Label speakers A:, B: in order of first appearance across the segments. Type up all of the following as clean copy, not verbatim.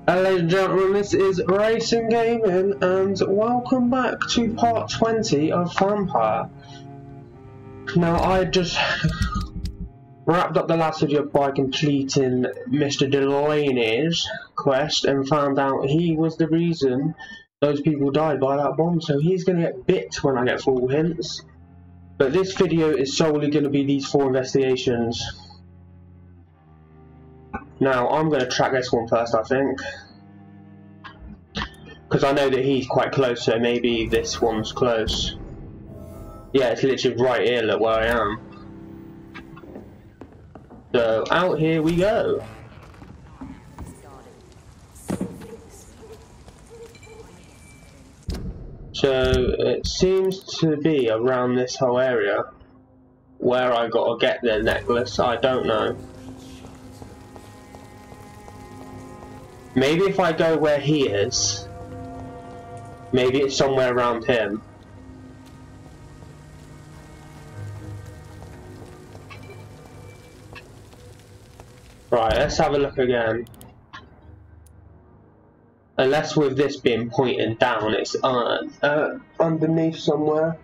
A: Ladies and gentlemen, this is Racing Gaming, and welcome back to part 20 of Vampyr. Now, I just wrapped up the last video by completing Mr. Delaney's quest and found out he was the reason those people died by that bomb, so he's going to get bit when I get full hints. But this video is solely going to be these 4 investigations. Now, I'm going to track this one first, I think. Because I know that he's quite close, so maybe this one's close. Yeah, it's literally right here, look where I am. So, out here we go. So, it seems to be around this whole area. Where I gotta get the necklace, I don't know. Maybe if I go where he is, maybe it's somewhere around him. Right, let's have a look again. Unless with this being pointed down, it's underneath somewhere.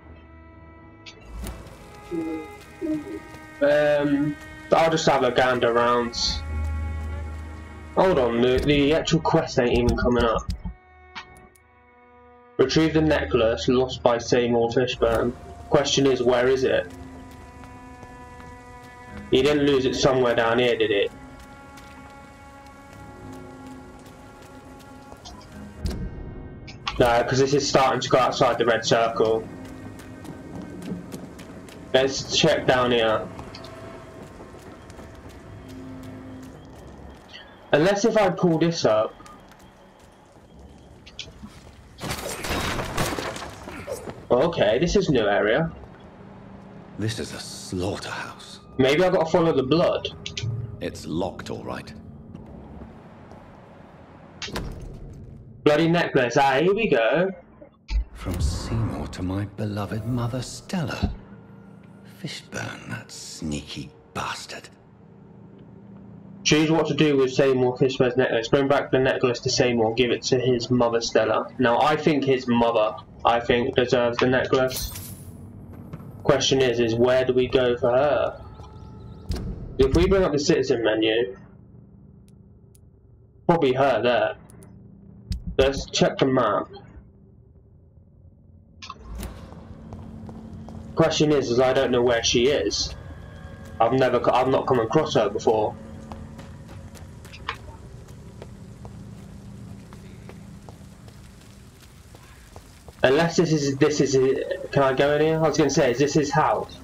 A: I'll just have a gander around. Hold on, the actual quest ain't even coming up. Retrieve the necklace lost by Seymour Fishburne. Question is, where is it? He didn't lose it somewhere down here, did it? No, because this is starting to go outside the red circle. Let's check down here. Unless if I pull this up. Okay, this is a new area.
B: This is a slaughterhouse.
A: Maybe I've got to follow the blood.
B: It's locked, all right.
A: Bloody necklace, here we go.
B: From Seymour to my beloved mother Stella. Fishburne, that sneaky bastard.
A: Choose what to do with Seymour Fishburne's necklace. Bring back the necklace to Seymour. Give it to his mother Stella. Now, I think his mother, deserves the necklace. Question is where do we go for her? If we bring up the citizen menu, probably her there. Let's check the map. Question is I don't know where she is. I've not come across her before. Unless this is can I go in here? I was going to say, is this his house?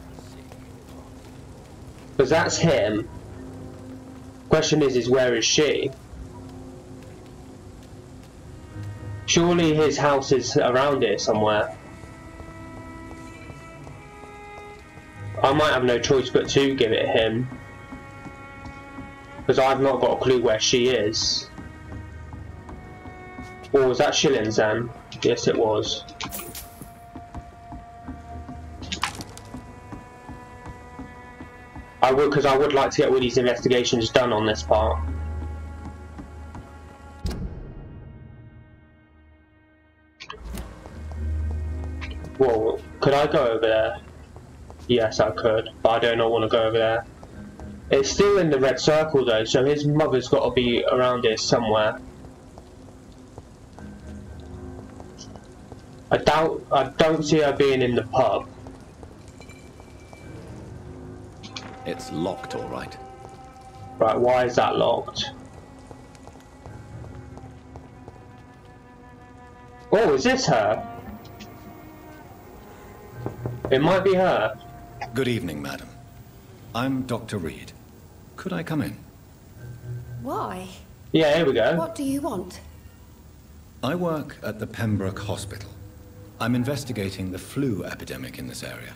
A: Because that's him. Question is where is she? Surely his house is around here somewhere. I might have no choice but to give it him. Because I've not got a clue where she is. Or was that Shillings then? Yes, it was. Because I would like to get all these investigations done on this part. Whoa, could I go over there? Yes, I could, but I do not want to go over there. It's still in the red circle though, so his mother's got to be around here somewhere. I don't see her being in the pub.
B: It's locked, all right.
A: Right, why is that locked? Oh, is this her? It might be her.
B: Good evening, madam. I'm Dr. Reed. Could I come in?
C: Why?
A: Yeah, here we go.
C: What do you want?
B: I work at the Pembroke Hospital. I'm investigating the flu epidemic in this area.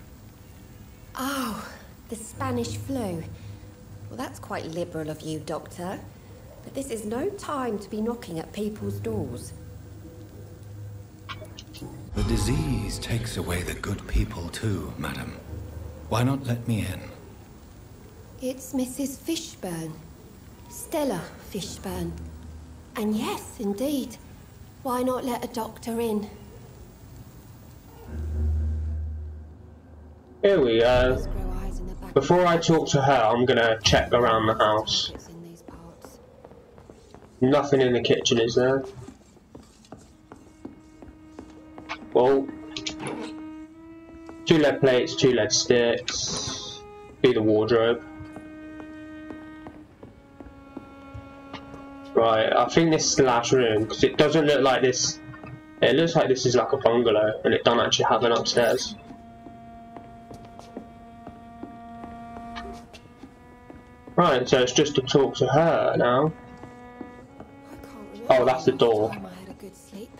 C: Oh, the Spanish flu. Well, that's quite liberal of you, Doctor. But this is no time to be knocking at people's doors.
B: The disease takes away the good people too, madam. Why not let me in?
C: It's Mrs. Fishburne. Stella Fishburne. And yes, indeed. Why not let a doctor in?
A: Here we go. Before I talk to her, I'm gonna check around the house. Nothing in the kitchen, is there? Well, 2 lead plates, 2 lead sticks. Be the wardrobe. Right, I think this is the last room because it doesn't look like this. It looks like this is like a bungalow, and it don't actually have an upstairs. Right, so it's just to talk to her now. Oh, that's the door.
C: I had a good sleep.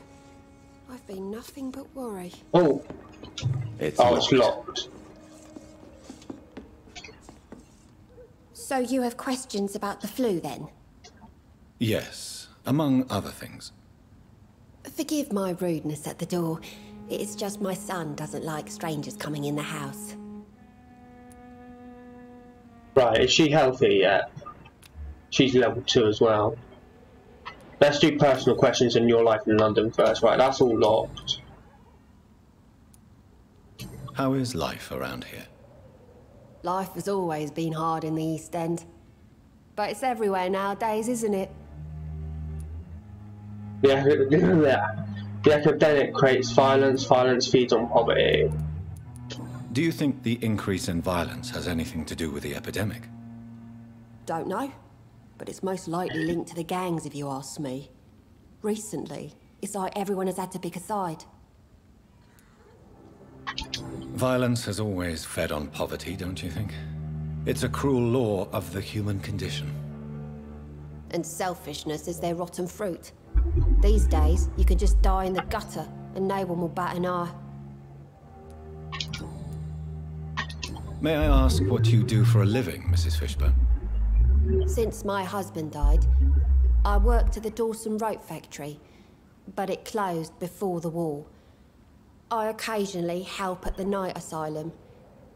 C: I've been nothing but worry.
A: Oh,
B: It's
A: locked.
C: So you have questions about the flu then?
B: Yes, among other things.
C: Forgive my rudeness at the door. It's just my son doesn't like strangers coming in the house.
A: Right, is she healthy yet? She's level 2 as well. Let's do personal questions in your life in London first. Right, that's all locked.
B: How is life around here?
C: Life has always been hard in the East End. But it's everywhere nowadays, isn't it? The epidemic creates violence, violence feeds on poverty.
B: Do you think the increase in violence has anything to do with the epidemic?
C: Don't know. But it's most likely linked to the gangs, if you ask me. Recently, it's like everyone has had to pick a side.
B: Violence has always fed on poverty, don't you think? It's a cruel law of the human condition.
C: And selfishness is their rotten fruit. These days, you can just die in the gutter, and no one will bat an eye.
B: May I ask what you do for a living, Mrs. Fishburne?
C: Since my husband died, I worked at the Dawson Rope factory, but it closed before the war. I occasionally help at the night asylum,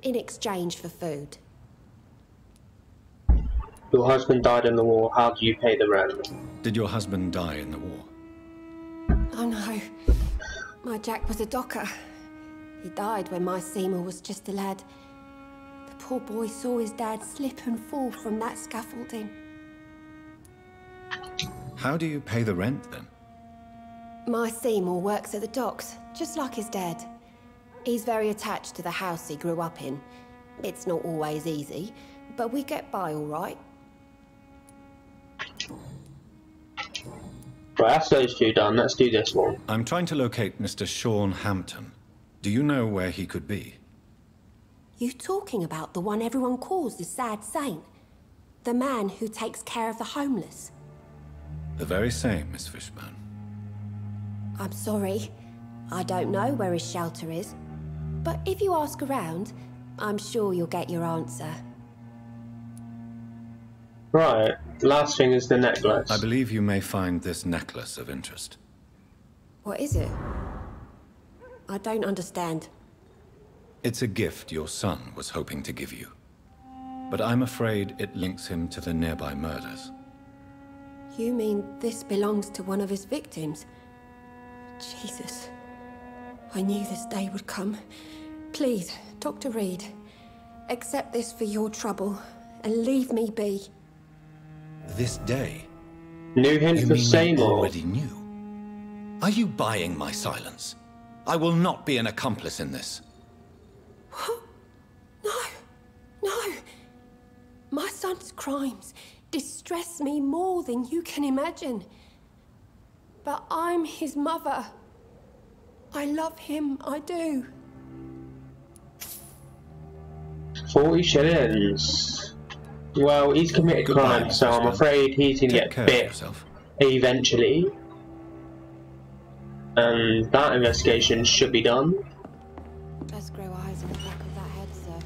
C: in exchange for food.
A: Your husband died in the war, how do you pay the rent?
B: Did your husband die in the war?
C: Oh no, my Jack was a docker. He died when my Seymour was just a lad. The poor boy saw his dad slip and fall from that scaffolding.
B: How do you pay the rent, then?
C: My Seymour works at the docks, just like his dad. He's very attached to the house he grew up in. It's not always easy, but we get by all right.
A: Right, that's those 2 done. Let's do this one.
B: I'm trying to locate Mr. Sean Hampton. Do you know where he could be?
C: You talking about the one everyone calls the sad saint? The man who takes care of the homeless?
B: The very same, Miss Fishburne.
C: I'm sorry. I don't know where his shelter is. But if you ask around, I'm sure you'll get your answer.
A: Right, last thing is the necklace.
B: I believe you may find this necklace of interest.
C: What is it? I don't understand.
B: It's a gift your son was hoping to give you. But I'm afraid it links him to the nearby murders.
C: You mean this belongs to one of his victims? Jesus. I knew this day would come. Please, Dr. Reed, accept this for your trouble and leave me be.
B: This day?
A: New hint
B: You
A: for
B: mean you
A: Seymour.
B: already knew? Are you buying my silence? I will not be an accomplice in this.
C: No. My son's crimes distress me more than you can imagine. But I'm his mother. I love him, I do.
A: 40 shillings. Well, he's committed
B: Goodbye,
A: crime, so I'm
B: Fishburne.
A: afraid he's gonna
B: Take
A: get
B: care of
A: bit
B: yourself.
A: eventually. And that investigation should be done.
C: Let's grow eyes in the back of that head, sir.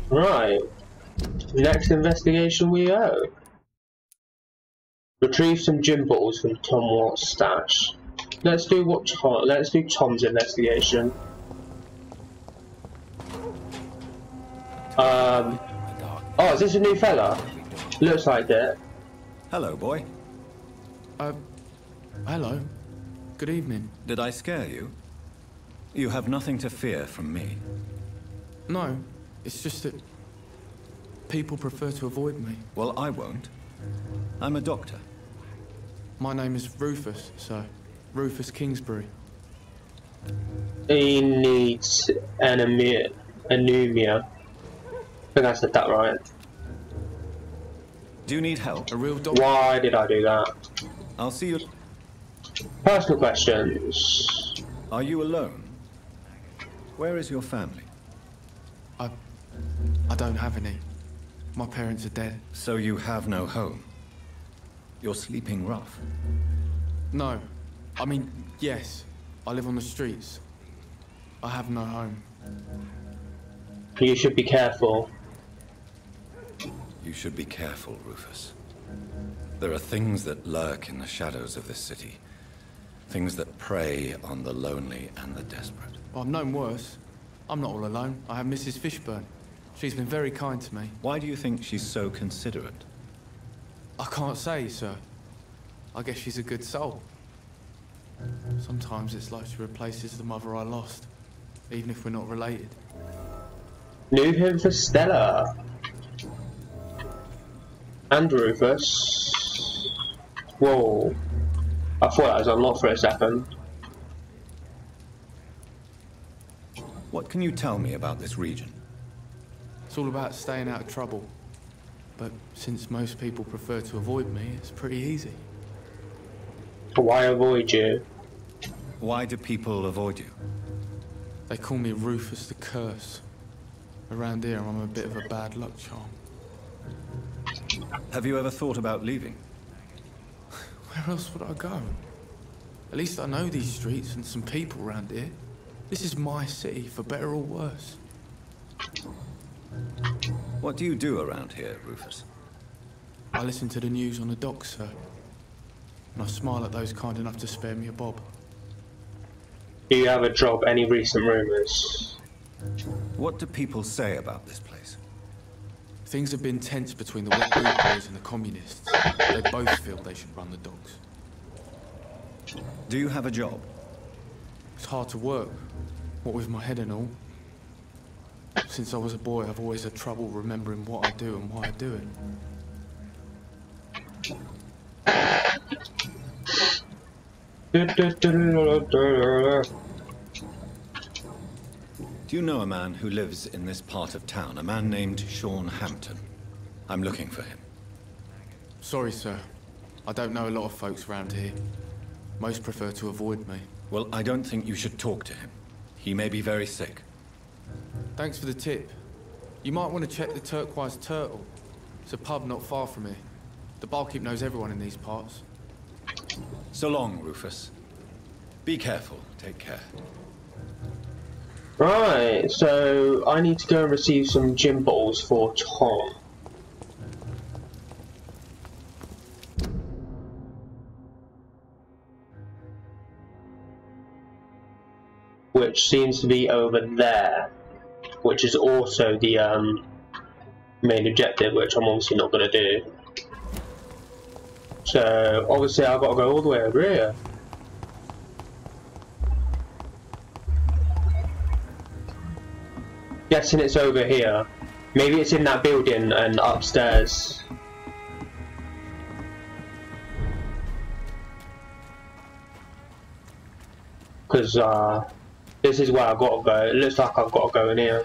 A: Right. Next investigation we go. Retrieve some gym bottles from Tom Watt's stash. Let's do Tom's investigation. Oh, is this a new fella? Looks like it.
B: Hello, boy.
D: Hello. Good evening.
B: Did I scare you? You have nothing to fear from me.
D: No, it's just that people prefer to avoid me.
B: Well, I won't. I'm a doctor.
D: My name is Rufus, sir. Rufus Kingsbury.
A: He needs anemia. I think I said that right.
B: Do you need help?
D: A real doctor?
A: Why did I do that?
B: I'll see you.
A: Personal questions.
B: Are you alone? Where is your family?
D: I don't have any. My parents are dead.
B: So you have no home? You're sleeping rough?
D: No. I mean, yes. I live on the streets. I have no home.
A: You should be careful.
B: You should be careful, Rufus. There are things that lurk in the shadows of this city. Things that prey on the lonely and the desperate.
D: Well, I've known worse. I'm not all alone. I have Mrs. Fishburne. She's been very kind to me.
B: Why do you think she's so considerate?
D: I can't say, sir. I guess she's a good soul. Sometimes it's like she replaces the mother I lost, even if we're not related.
A: Knew him for Stella. And Rufus. Whoa. I thought that was unlocked for a second.
B: What can you tell me about this region?
D: It's all about staying out of trouble. But since most people prefer to avoid me, it's pretty easy.
A: Why avoid you?
B: Why do people avoid you?
D: They call me Rufus the Curse. Around here, I'm a bit of a bad luck charm.
B: Have you ever thought about leaving?
D: Where else would I go? At least I know these streets and some people around here. This is my city, for better or worse.
B: What do you do around here, Rufus?
D: I listen to the news on the docks, sir. And I smile at those kind enough to spare me a bob.
A: Do you have a job? Any recent rumours?
B: What do people say about this place?
D: Things have been tense between the wet boot boys and the communists. They both feel they should run the docks.
B: Do you have a job?
D: It's hard to work, what with my head and all. Since I was a boy, I've always had trouble remembering what I do and why I do it.
B: Do you know a man who lives in this part of town? A man named Sean Hampton. I'm looking for him.
D: Sorry, sir. I don't know a lot of folks around here. Most prefer to avoid me.
B: Well, I don't think you should talk to him. He may be very sick.
D: Thanks for the tip. You might want to check the Turquoise Turtle. It's a pub not far from here. The barkeep knows everyone in these parts.
B: So long, Rufus. Be careful. Take care.
A: Right, so I need to go and receive some gym balls for Tom. Which seems to be over there. Which is also the main objective, which I'm obviously not going to do. So, obviously I've got to go all the way over here. Guessing it's over here. Maybe it's in that building and upstairs. Because this is where I've got to go. It looks like I've got to go in here.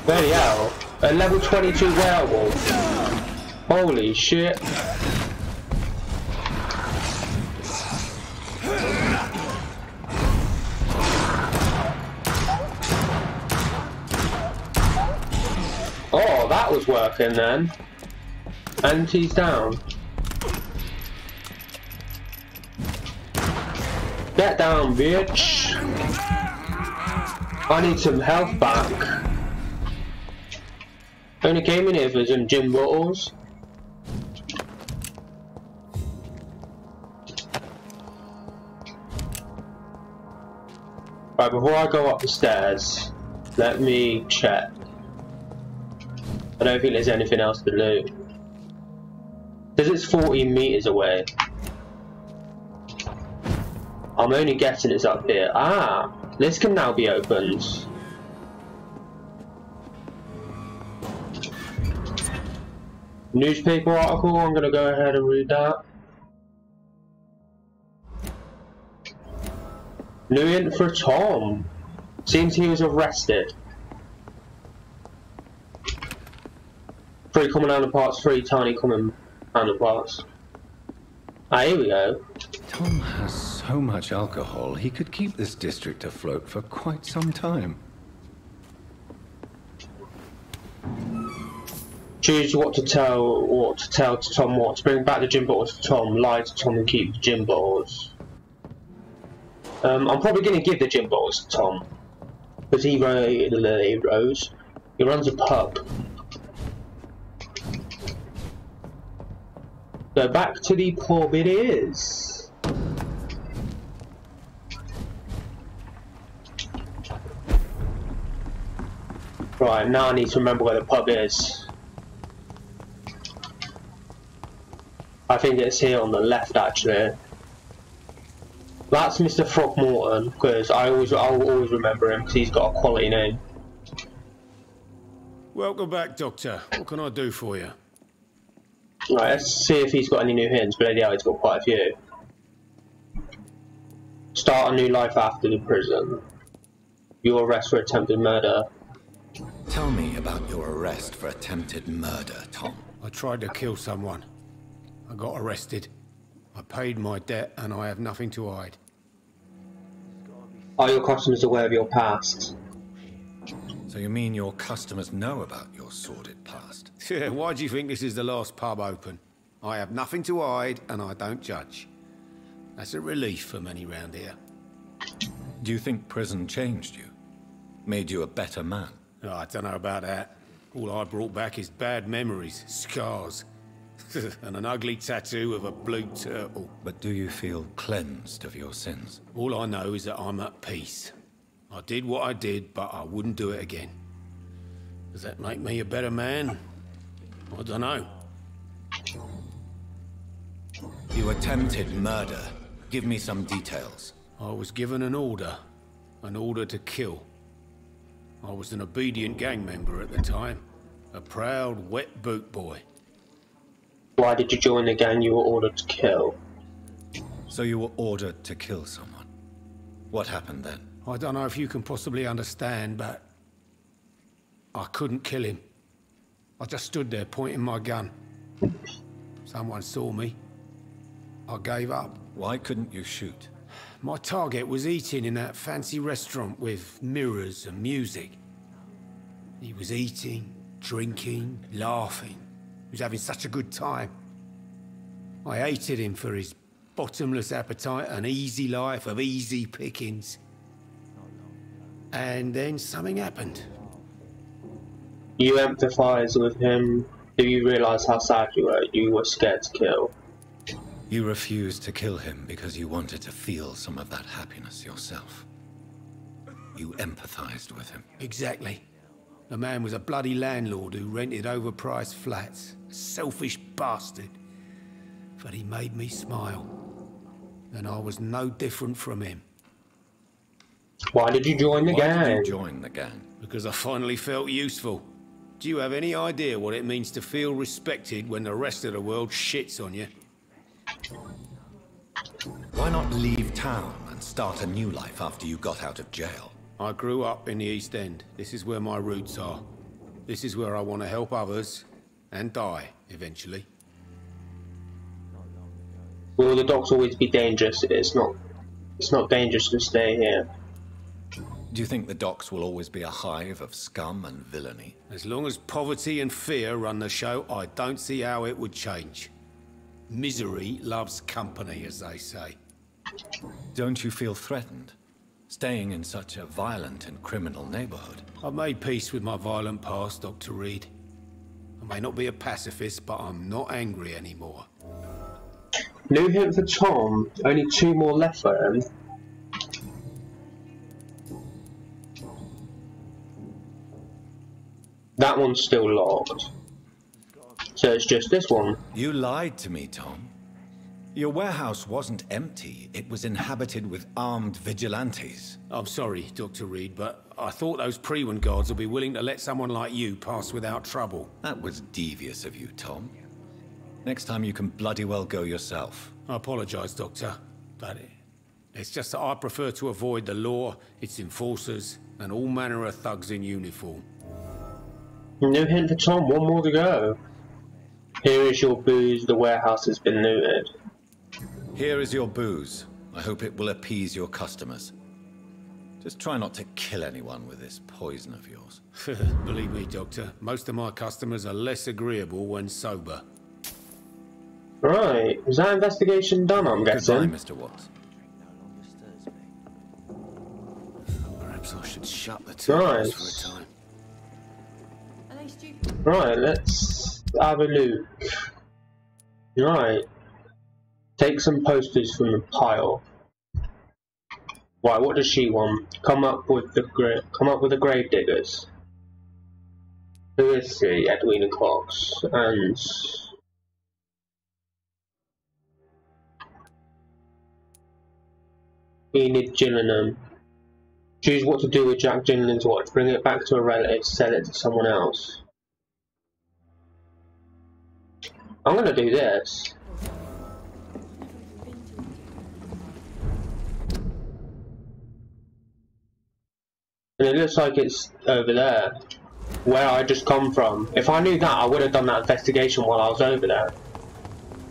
A: Bloody hell. A level 22 werewolf. Holy shit. Oh, that was working then. And he's down. Get down, bitch. I need some health back. Only came in here for some gym bottles. Right, before I go up the stairs, let me check. I don't think there's anything else to loot. Because it's 14 meters away. I'm only guessing it's up here. Ah! This can now be opened. Newspaper article, I'm gonna go ahead and read that. New hint for Tom. Seems he was arrested. 3 common underparts, 3 tiny common underparts. Ah, here we go.
B: Tom has so much alcohol, he could keep this district afloat for quite some time.
A: Choose what to tell to Tom what. To bring back the gin bottles to Tom, lie to Tom and keep the gin bottles. I'm probably going to give the gin bottles to Tom. Because he runs a pub. So back to the pub it is. Right, now I need to remember where the pub is. I think it's here on the left actually. That's Mr. Throckmorton, because I'll always remember him because he's got a quality name.
E: Welcome back, Doctor. What can I do for you?
A: Right, let's see if he's got any new hints, but yeah, he's got quite a few. Start a new life after the prison. Your arrest for attempted murder.
B: Tell me about your arrest for attempted murder, Tom.
E: I tried to kill someone. I got arrested. I paid my debt and I have nothing to hide.
A: Are your customers aware of your past?
B: So you mean your customers know about your sordid past?
E: Yeah, why do you think this is the last pub open? I have nothing to hide and I don't judge. That's a relief for many round here.
B: Do you think prison changed you? Made you a better man?
E: Oh, I don't know about that. All I brought back is bad memories, scars, and an ugly tattoo of a blue turtle.
B: But do you feel cleansed of your sins?
E: All I know is that I'm at peace. I did what I did, but I wouldn't do it again. Does that make me a better man? I don't know.
B: You attempted murder. Give me some details.
E: I was given an order to kill. I was an obedient gang member at the time, a proud wet boot boy.
A: Why did you join the gang you were ordered to kill?
B: So you were ordered to kill someone. What happened then?
E: I don't know if you can possibly understand, but I couldn't kill him. I just stood there pointing my gun. Someone saw me. I gave up.
B: Why couldn't you shoot?
E: My target was eating in that fancy restaurant with mirrors and music. He was eating, drinking, laughing. He was having such a good time. I hated him for his bottomless appetite and easy life of easy pickings. And then something happened.
A: You empathise with him. Do you realise how sad you were? You were scared to kill.
B: You refused to kill him because you wanted to feel some of that happiness yourself. You empathized with him.
E: Exactly. The man was a bloody landlord who rented overpriced flats. A selfish bastard. But he made me smile. And I was no different from him.
A: Why did you join the gang?
B: Why did you join the gang?
E: Because I finally felt useful. Do you have any idea what it means to feel respected when the rest of the world shits on you?
B: Why not leave town and start a new life after you got out of jail?
E: I grew up in the East End. This is where my roots are. This is where I want to help others and die eventually.
A: Will the docks always be dangerous? It's not dangerous to stay here.
B: Do you think the docks will always be a hive of scum and villainy?
E: As long as poverty and fear run the show, I don't see how it would change. Misery loves company, as they say.
B: Don't you feel threatened, staying in such a violent and criminal neighborhood?
E: I've made peace with my violent past, Dr. Reed. I may not be a pacifist, but I'm not angry anymore.
A: New hint for Tom. Only 2 more left for him. That one's still locked. So it's just this one.
B: You lied to me, Tom. Your warehouse wasn't empty. It was inhabited with armed vigilantes.
E: I'm sorry, Dr. Reed, but I thought those Prewen guards would be willing to let someone like you pass without trouble.
B: That was devious of you, Tom. Next time you can bloody well go yourself.
E: I apologise, Doctor, but it's just that I prefer to avoid the law, its enforcers, and all manner of thugs in uniform.
A: No hint for Tom, one more to go. Here is your booze, the warehouse has been looted.
B: Here is your booze. I hope it will appease your customers. Just try not to kill anyone with this poison of yours.
E: Believe me, Doctor, most of my customers are less agreeable when sober.
A: Right, is that investigation done, I'm guessing?
B: Goodbye, Mr. Watts.
E: Perhaps I should shut the two doors for a time.
A: Right, let's have a look. Right. Take some posters from the pile. Why, what does she want? Come up with the grave diggers. Who is she? Edwina Cox. And Enid Gillingham. Choose what to do with Jack Gillingham's watch. Bring it back to a relative, sell it to someone else. I'm gonna do this. And it looks like it's over there, where I just come from. If I knew that, I would have done that investigation while I was over there.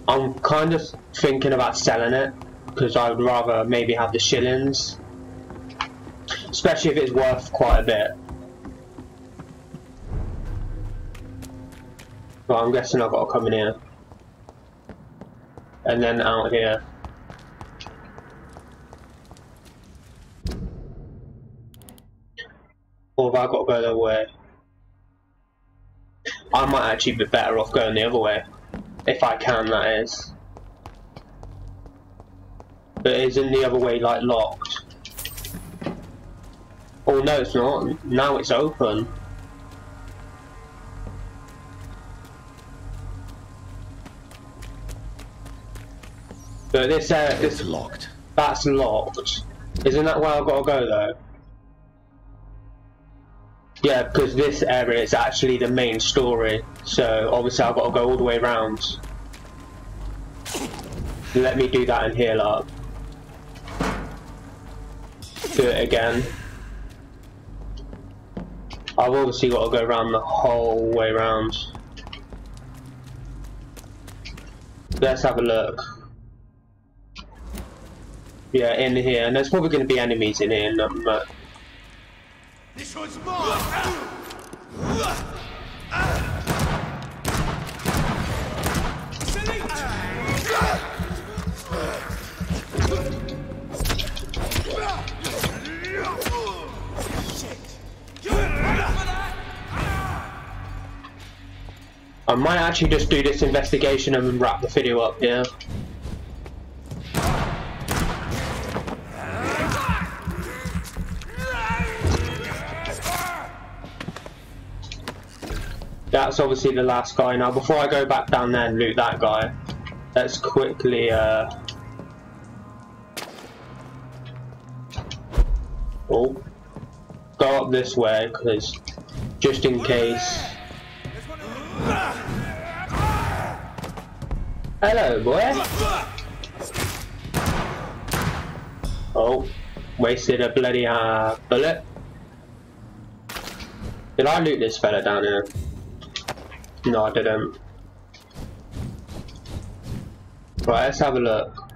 A: I'm kind of thinking about selling it, because I would rather maybe have the shillings. Especially if it's worth quite a bit. But I'm guessing I've got to come in here. And then out here. Or have I got to go the other way? I might actually be better off going the other way. If I can, that is. But isn't the other way, like, locked? Oh no, it's not. Now it's open. But this
B: It's locked.
A: That's locked. Isn't that where I've got to go though? Yeah, because this area is actually the main story. So obviously I've got to go all the way around. Let me do that and heal up. Do it again. I've obviously got to go around the whole way around. Let's have a look. Yeah, in here, and there's probably going to be enemies in here.
F: This one's mine.
A: I might actually just do this investigation and wrap the video up here. That's obviously the last guy. Now, before I go back down there and loot that guy, let's quickly go up this way, because just in case. Hello, boy. Oh, wasted a bloody bullet. Did I loot this fella down here? No, I didn't. Right, let's have a look.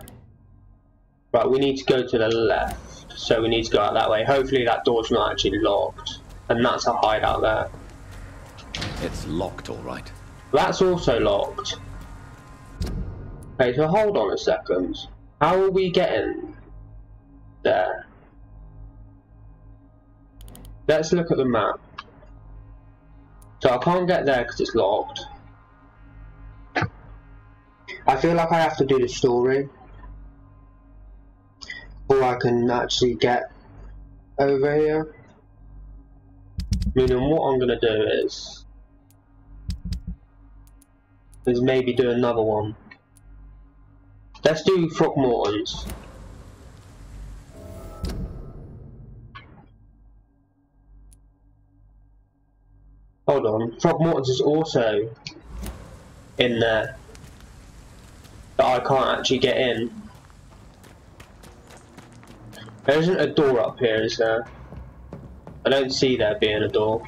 A: Right, we need to go to the left. So we need to go out that way. Hopefully that door's not actually locked. And that's a hideout there.
B: It's locked, all right.
A: That's also locked. Okay, so hold on a second. How are we getting there? Let's look at the map. So I can't get there because it's locked. I feel like I have to do the story before I can actually get over here. Meaning what I'm going to do is is maybe do another one. Let's do Throckmorton's. Hold on, Throckmorton's is also in there that I can't actually get in. There isn't a door up here, is there? I don't see there being a door.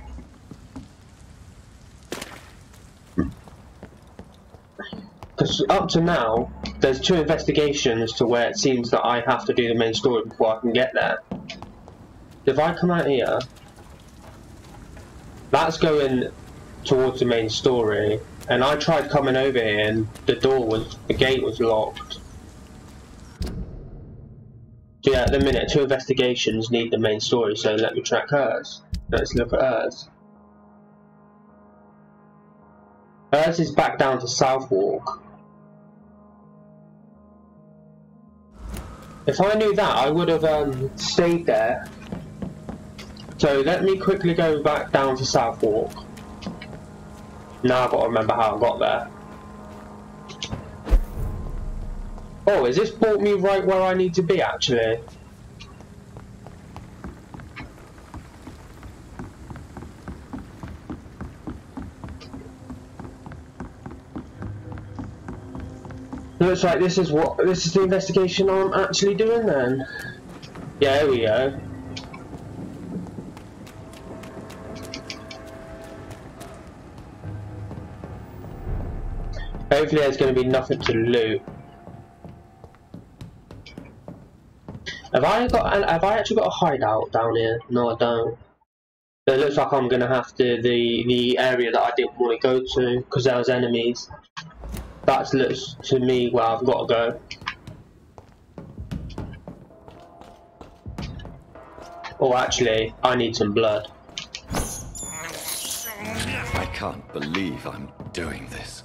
A: Because up to now, there's 2 investigations to where it seems that I have to do the main story before I can get there. If I come out here, that's going towards the main story, and I tried coming over here and the gate was locked. So yeah, at the minute, 2 investigations need the main story, so let me track hers. Let's look at hers. Hers is back down to Southwark. If I knew that, I would have stayed there. So let me quickly go back down to Southwark. Now I've got to remember how I got there. Oh, has this brought me right where I need to be, actually? Looks like this is the investigation I'm actually doing then. Yeah, here we go. Hopefully there's going to be nothing to loot. Have I actually got a hideout down here? No, I don't. So it looks like I'm going to have to the area that I didn't want to go to because there was enemies. That looks to me where I've got to go. Oh, actually, I need some blood.
B: I can't believe I'm doing this.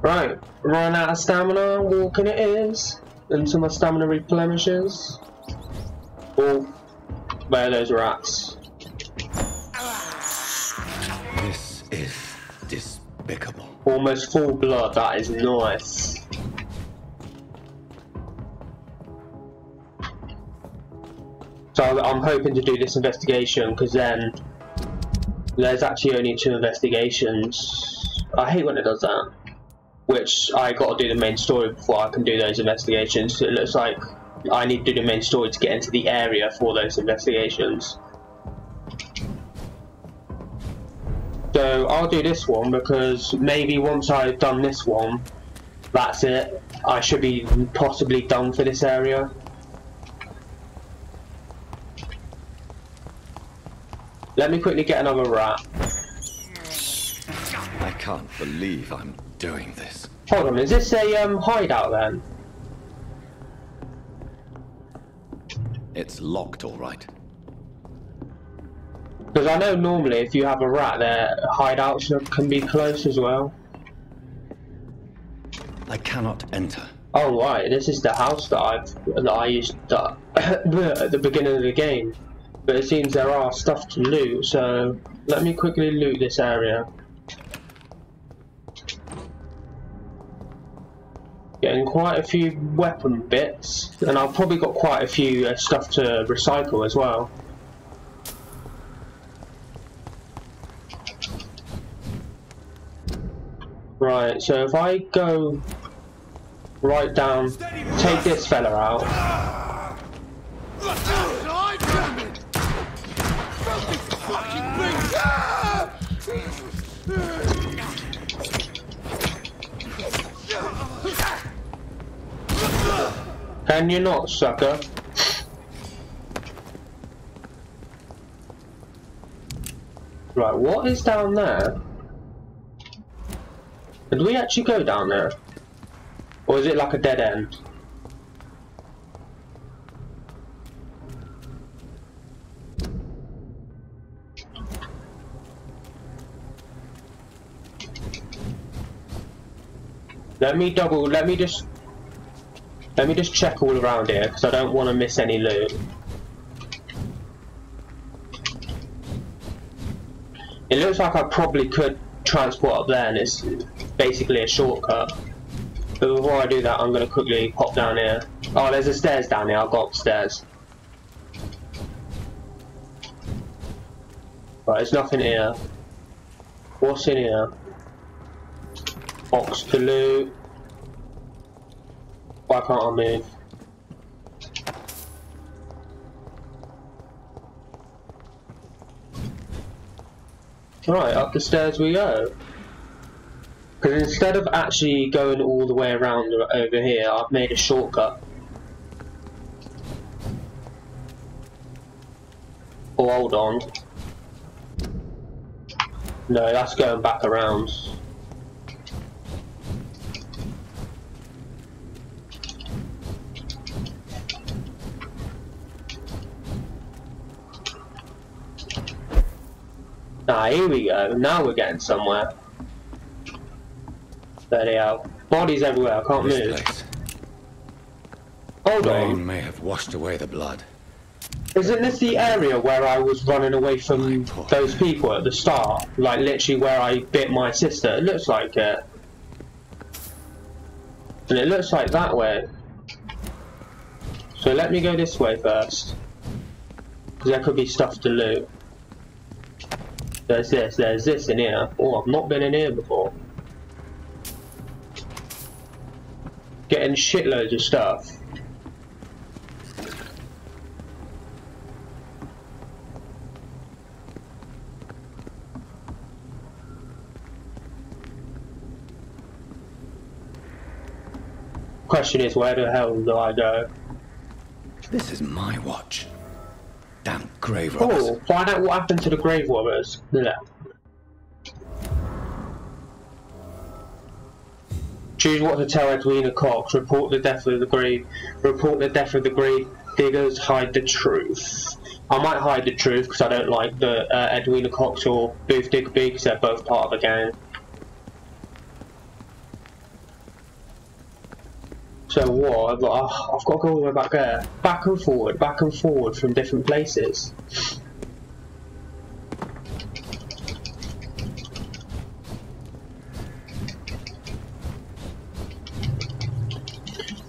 A: Right, run out of stamina, walking it is, until my stamina replenishes. Oh, where are those rats?
B: This is despicable.
A: Almost full blood, that is nice. So I'm hoping to do this investigation, because then there's actually only 2 investigations. I hate when it does that. Which I got to do the main story before I can do those investigations. So it looks like I need to do the main story to get into the area for those investigations. So I'll do this one because maybe once I've done this one, that's it. I should be possibly done for this area. Let me quickly get another rat.
B: I can't believe I'm doing this.
A: Hold on, is this a hideout then?
B: It's locked, all right.
A: Because I know normally if you have a rat, their hideouts can be close as well.
B: I cannot enter.
A: Oh right, this is the house that I used at the beginning of the game. But it seems there are stuff to loot, so let me quickly loot this area. Getting quite a few weapon bits, and I've probably got quite a few stuff to recycle as well. Right, so if I go right down, take this fella out. Can you not, sucker? Right, what is down there? Did we actually go down there? Or is it like a dead end? Let me just check all around here because I don't want to miss any loot. It looks like I probably could transport up there, and it's basically a shortcut. But before I do that, I'm going to quickly pop down here. Oh, there's a stairs down here. I'll go upstairs. Right, there's nothing here. What's in here? Box to loot. Why can't I move? Right, up the stairs we go. Because instead of actually going all the way around over here, I've made a shortcut. Oh, hold on. No, that's going back around. Ah, here we go. Now we're getting somewhere. There they are. Bodies everywhere. I can't move.
B: Place.
A: Hold
B: Rain
A: on.
B: may have washed away the blood.
A: Isn't this the area where I was running away from those people at the start? Like literally where I bit my sister? It looks like it. And it looks like that way. So let me go this way first. Because there could be stuff to loot. There's this in here. Oh, I've not been in here before. Getting shitloads of stuff. Question is, where the hell do I go?
B: This is my watch. Damn grave robbers.
A: Oh, find out what happened to the grave robbers. Yeah. Choose what to tell Edwina Cox. Report the death of the grave. Report the death of the grave diggers. Hide the truth. I might hide the truth because I don't like the Edwina Cox or Booth Digby because they're both part of a gang. So what? I've got to go all the way back there. Back and forward from different places.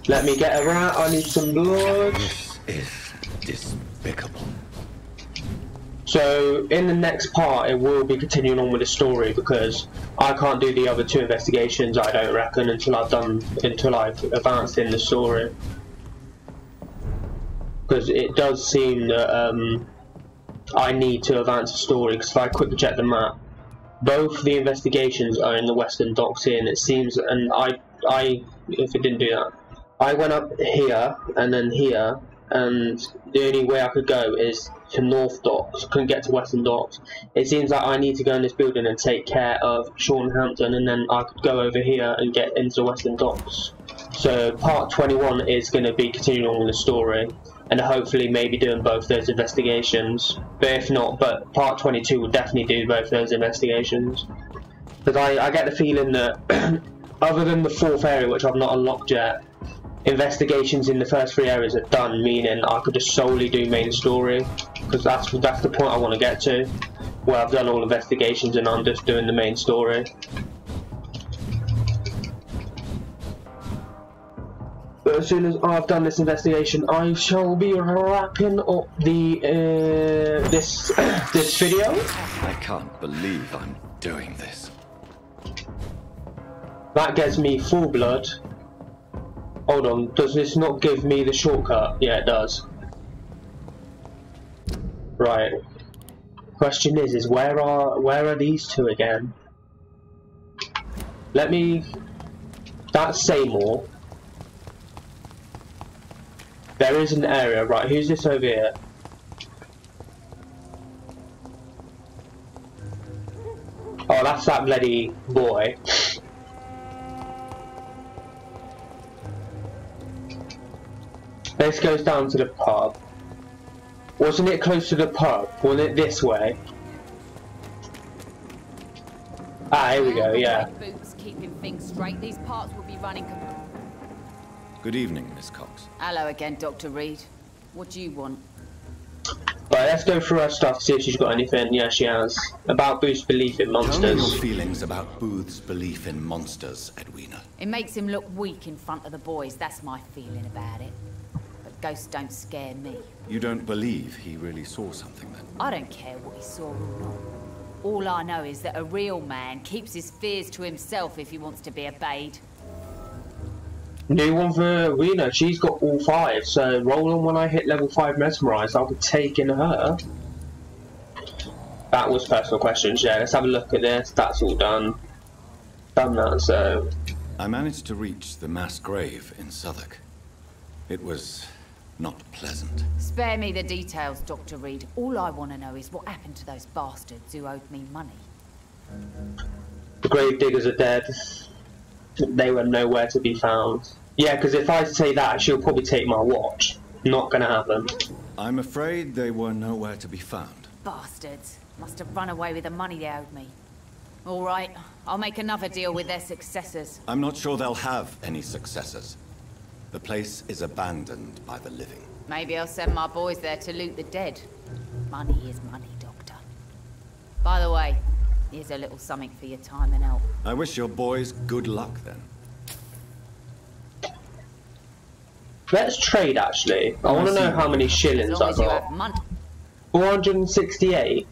A: Let me get a rat, I need some blood.
B: This is despicable.
A: So in the next part it will be continuing on with the story because I can't do the other two investigations, I don't reckon, until I've advanced in the story. Because it does seem that I need to advance the story, because if I quickly check the map, both the investigations are in the Western Docks here, and it seems, and I if it didn't do that, I went up here and then here, and the only way I could go is to North Docks. I couldn't get to Western Docks. It seems like I need to go in this building and take care of Sean Hampton, and then I could go over here and get into the Western Docks. So part 21 is going to be continuing on with the story, and hopefully maybe doing both those investigations. But if not, but part 22 will definitely do both those investigations. Because I get the feeling that other than the fourth area, which I've not unlocked yet, investigations in the first three areas are done, meaning I could just solely do main story, because that's the point I want to get to, where I've done all investigations and I'm just doing the main story. But as soon as I've done this investigation, I shall be wrapping up the this video.
B: I can't believe I'm doing this.
A: That gets me full blood. Hold on, does this not give me the shortcut? Yeah, it does. Right. Question is where are these two again? Let me. That's Seymour. There is an area, right? Who's this over here? Oh, that's that bloody boy. This goes down to the pub. Wasn't it close to the pub? Wasn't it this way? Ah, here we go, yeah.
F: Boots keeping things straight. These parts will be running.
B: Good evening, Miss Cox.
F: Hello again, Dr. Reed. What do you want?
A: Right, let's go through her stuff, see if she's got anything. Yeah, she has. About Booth's belief in
B: Tell me
A: monsters.
B: your feelings about Booth's belief in monsters, Edwina.
F: It makes him look weak in front of the boys, that's my feeling about it. But ghosts don't scare me.
B: You don't believe he really saw something then?
F: I don't care what he saw or not. All I know is that a real man keeps his fears to himself if he wants to be obeyed.
A: New one for Rena, she's got all 5, so rolling when I hit level 5 mesmerised, I'll be taking her. That was personal questions, yeah, let's have a look at this, that's all done. Done that, so...
B: I managed to reach the mass grave in Southwark. It was not pleasant.
F: Spare me the details, Dr. Reed. All I want to know is what happened to those bastards who owed me money.
A: The grave diggers are dead. They were nowhere to be found. Yeah, because if I say that, she'll probably take my watch. Not gonna happen.
B: I'm afraid they were nowhere to be found.
F: Bastards. Must have run away with the money they owed me. All right, I'll make another deal with their successors.
B: I'm not sure they'll have any successors. The place is abandoned by the living.
F: Maybe I'll send my boys there to loot the dead. Money is money, Doctor. By the way, here's a little something for your time and help.
B: I wish your boys good luck then.
A: Let's trade, actually. I want to know how many shillings I got. 468.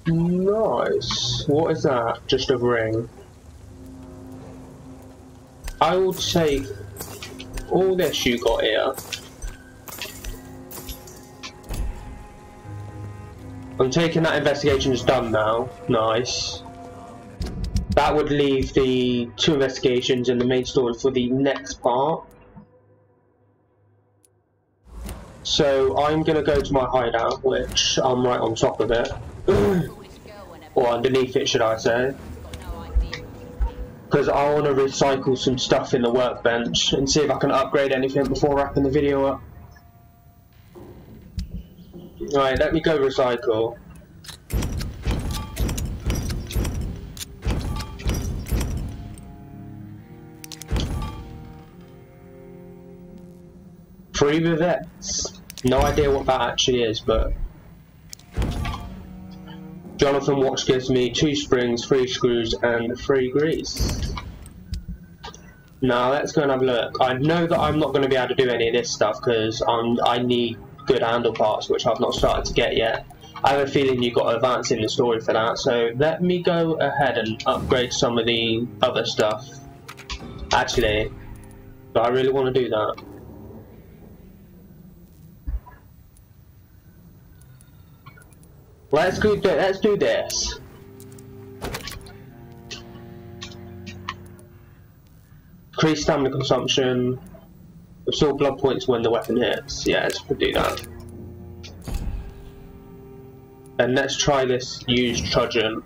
A: Nice. What is that? Just a ring. I will take all this you got here. I'm taking that investigation is done now. Nice. That would leave the 2 investigations in the main story for the next part. So I'm going to go to my hideout, which I'm right on top of it. Or underneath it, should I say. Because I want to recycle some stuff in the workbench and see if I can upgrade anything before wrapping the video up. Alright, let me go recycle. Free Vivettes. No idea what that actually is, but Jonathan Watch gives me 2 springs, 3 screws, and 3 grease. Now let's go and have a look. I know that I'm not going to be able to do any of this stuff because I need good handle parts, which I've not started to get yet. I have a feeling you've got to advance in the story for that, so let me go ahead and upgrade some of the other stuff. Actually, do I really want to do that? Let's do this. Increase stamina consumption. Absorb blood points when the weapon hits. Yeah, let's do that. And let's try this used trudgeon.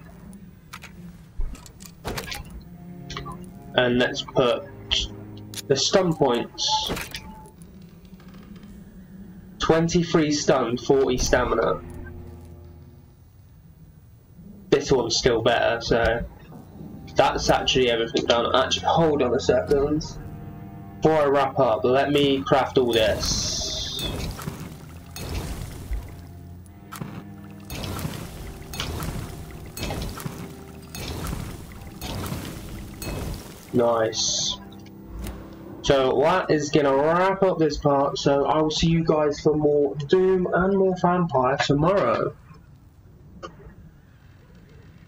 A: And let's put the stun points. 23 stun, 40 stamina. This one's still better, so that's actually everything done. Actually, hold on a second. Before I wrap up, let me craft all this. Nice. So that is gonna wrap up this part, so I will see you guys for more Doom and more Vampyr tomorrow.